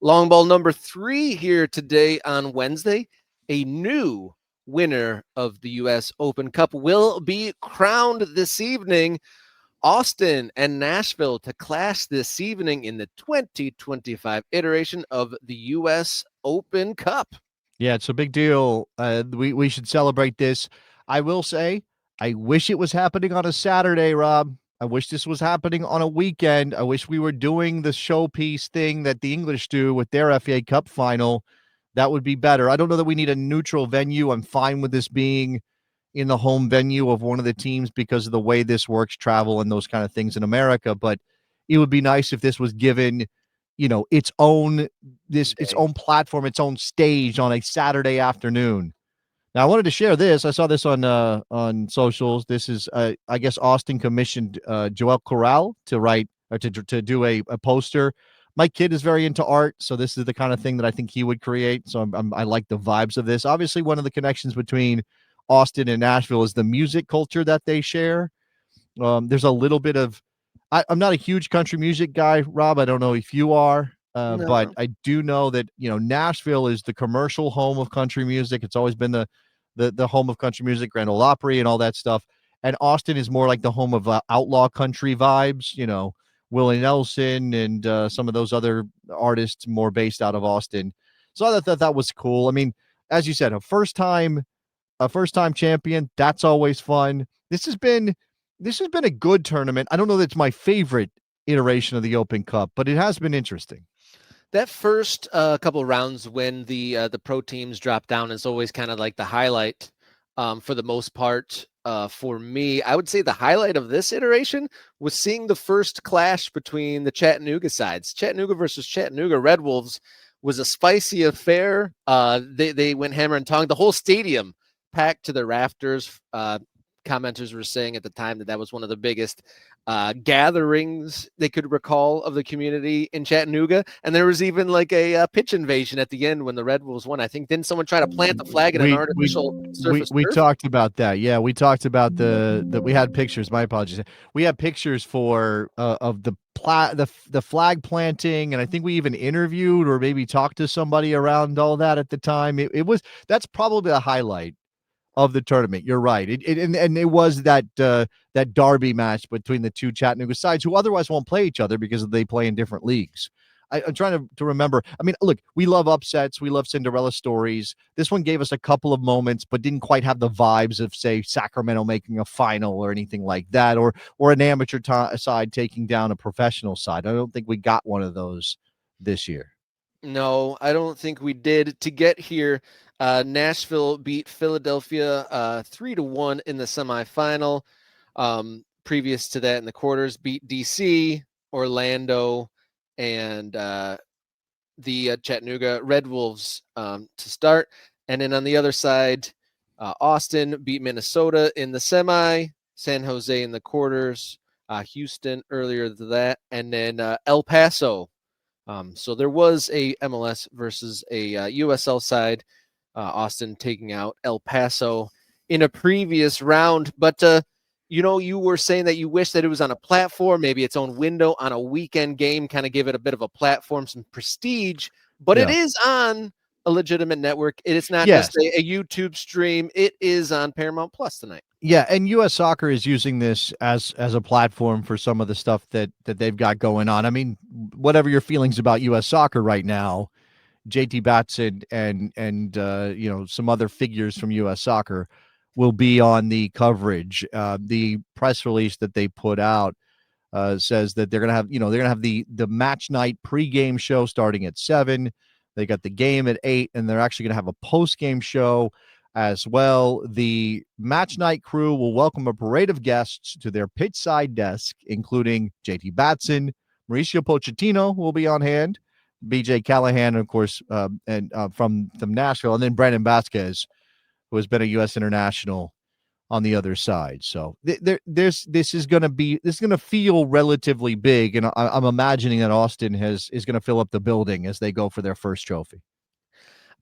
Long ball number 3 here today on Wednesday. A new winner of the U.S. Open Cup will be crowned this evening. Austin and Nashville to clash this evening in the 2025 iteration of the U.S. Open Cup. Yeah, it's a big deal. We should celebrate this. I will say, I wish it was happening on a Saturday, Rob. I wish this was happening on a weekend. I wish we were doing the showpiece thing that the English do with their FA Cup final. That would be better. I don't know that we need a neutral venue. I'm fine with this being in the home venue of one of the teams because of the way this works, travel and those kind of things in America. But it would be nice if this was given, its own platform, its own stage on a Saturday afternoon. Now, I wanted to share this. I saw this on socials. This is, I guess, Austin commissioned Joel Corral to write or to do a poster. My kid is very into art, so this is the kind of thing that I think he would create. So I like the vibes of this. Obviously, one of the connections between Austin and Nashville is the music culture that they share. There's a little bit of I'm not a huge country music guy, Rob. I don't know if you are, No. but I do know that Nashville is the commercial home of country music. It's always been the home of country music, Grand Ole Opry, and all that stuff. And Austin is more like the home of outlaw country vibes. Willie Nelson and some of those other artists more based out of Austin. So I thought that was cool. I mean, as you said, a first time champion. That's always fun. This has been a good tournament. I don't know that it's my favorite iteration of the Open Cup, but it has been interesting. That first couple rounds when the pro teams drop down is always kind of like the highlight for the most part. For me, I would say the highlight of this iteration was seeing the first clash between the Chattanooga sides. Chattanooga versus Chattanooga Red Wolves was a spicy affair. They went hammer and tongue. The whole stadium packed to the rafters. Commenters were saying at the time that was one of the biggest gatherings they could recall of the community in Chattanooga. And there was even like a pitch invasion at the end when the Red Wolves won. I think didn't someone try to plant the flag in an artificial surface? We talked about that. Yeah, we talked about we had pictures. My apologies. We had pictures for of the flag planting, and I think we even interviewed or maybe talked to somebody around all that at the time. That's probably the highlight of the tournament. You're right. It was that derby match between the two Chattanooga sides who otherwise won't play each other because they play in different leagues. I'm trying to remember. I mean, look, we love upsets. We love Cinderella stories. This one gave us a couple of moments, but didn't quite have the vibes of, say, Sacramento making a final or anything like that, or an amateur side taking down a professional side. I don't think we got one of those this year. No, I don't think we did. To get here, Nashville beat Philadelphia 3-1 in the semifinal. Previous to that, in the quarters, beat DC, Orlando, and the Chattanooga Red Wolves to start. And then on the other side, Austin beat Minnesota in the semi, San Jose in the quarters, Houston earlier than that, and then El Paso. So there was a MLS versus a USL side, Austin taking out El Paso in a previous round. But, you were saying that you wish that it was on a platform, maybe its own window on a weekend game, kind of give it a bit of a platform, some prestige. But It is on a legitimate network. It is not just a YouTube stream. It is on Paramount Plus tonight. Yeah, and U.S. Soccer is using this as a platform for some of the stuff that they've got going on. I mean, whatever your feelings about U.S. Soccer right now, JT Batson and some other figures from U.S. Soccer will be on the coverage. The press release that they put out says that they're gonna have the match night pregame show starting at 7. They got the game at 8, and they're actually gonna have a post-game show as well. The match night crew will welcome a parade of guests to their pitch side desk, including JT Batson, Mauricio Pochettino will be on hand, BJ Callahan, of course, from Nashville, and then Brandon Vasquez, who has been a U.S. international on the other side. So this is going to feel relatively big, and I'm imagining that Austin is going to fill up the building as they go for their first trophy.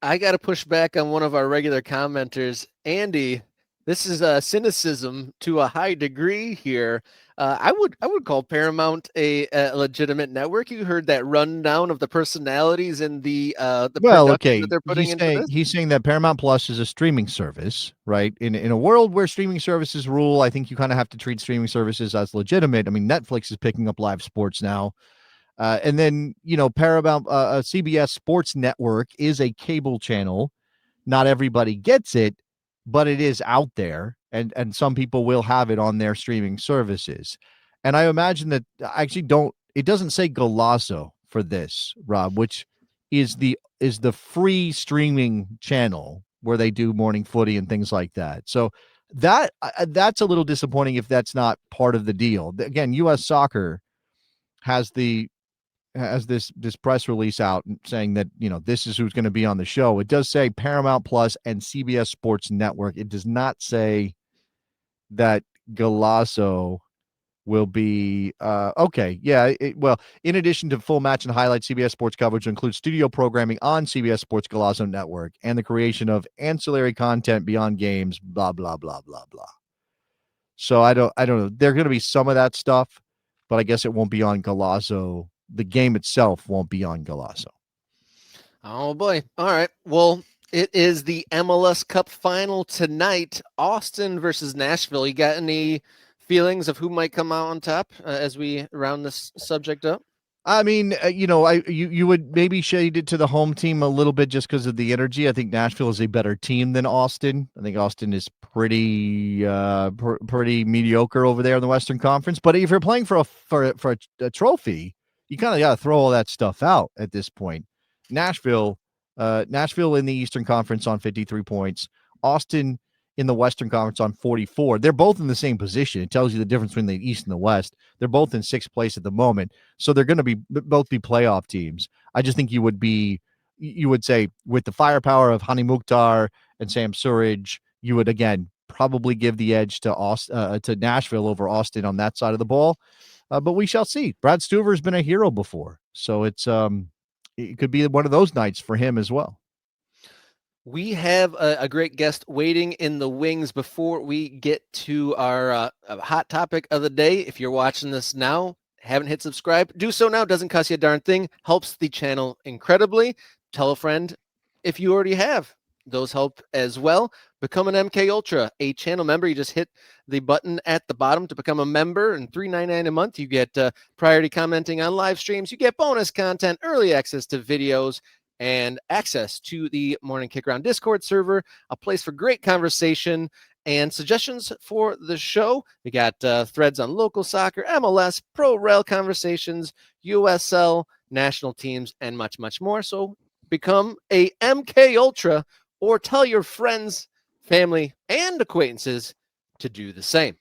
I got to push back on one of our regular commenters, Andy. This is cynicism to a high degree here. I would call Paramount a legitimate network. You heard that rundown of the personalities and the Well, production that okay, they're putting into this. he's saying that Paramount Plus is a streaming service, right? In a world where streaming services rule, I think you kind of have to treat streaming services as legitimate. I mean, Netflix is picking up live sports now. And then, Paramount, CBS Sports Network is a cable channel. Not everybody gets it, but it is out there, and some people will have it on their streaming services. And I imagine that I actually don't. It doesn't say Golazo for this, Rob, which is the free streaming channel where they do morning footy and things like that. So that's a little disappointing if that's not part of the deal. Again, U.S. Soccer has this press release out saying that this is who's going to be on the show. It does say Paramount Plus and CBS Sports Network. It does not say that Golazo will be okay. Yeah, well, in addition to full match and highlight, CBS Sports coverage includes studio programming on CBS Sports Golazo Network and the creation of ancillary content beyond games, blah blah blah blah blah. So I don't know. There's going to be some of that stuff, but I guess it won't be on Golazo. The game itself won't be on Golazo. Oh boy. All right. Well, it is the MLS Cup final tonight. Austin versus Nashville. You got any feelings of who might come out on top as we round this subject up? I mean, you would maybe shade it to the home team a little bit just because of the energy. I think Nashville is a better team than Austin. I think Austin is pretty mediocre over there in the Western Conference. But if you're playing for a trophy, you kind of got to throw all that stuff out at this point. Nashville in the Eastern Conference on 53 points. Austin in the Western Conference on 44. They're both in the same position. It tells you the difference between the East and the West. They're both in sixth place at the moment. So they're going to be both be playoff teams. I just think you would say with the firepower of Hani Mukhtar and Sam Surridge, you would again probably give the edge to Nashville over Austin on that side of the ball. But we shall see. Brad Stuver has been a hero before. So it could be one of those nights for him as well. We have a great guest waiting in the wings before we get to our hot topic of the day. If you're watching this now, haven't hit subscribe, do so now. Doesn't cost you a darn thing. Helps the channel incredibly. Tell a friend if you already have. Those help as well. Become an MK Ultra, a channel member. You just hit the button at the bottom to become a member, and $3.99 a month. You get priority commenting on live streams. You get bonus content, early access to videos, and access to the Morning Kick Around Discord server, a place for great conversation and suggestions for the show. We got threads on local soccer, MLS, pro rel conversations, USL, national teams, and much, much more. So become a MK Ultra or tell your friends, family, and acquaintances to do the same.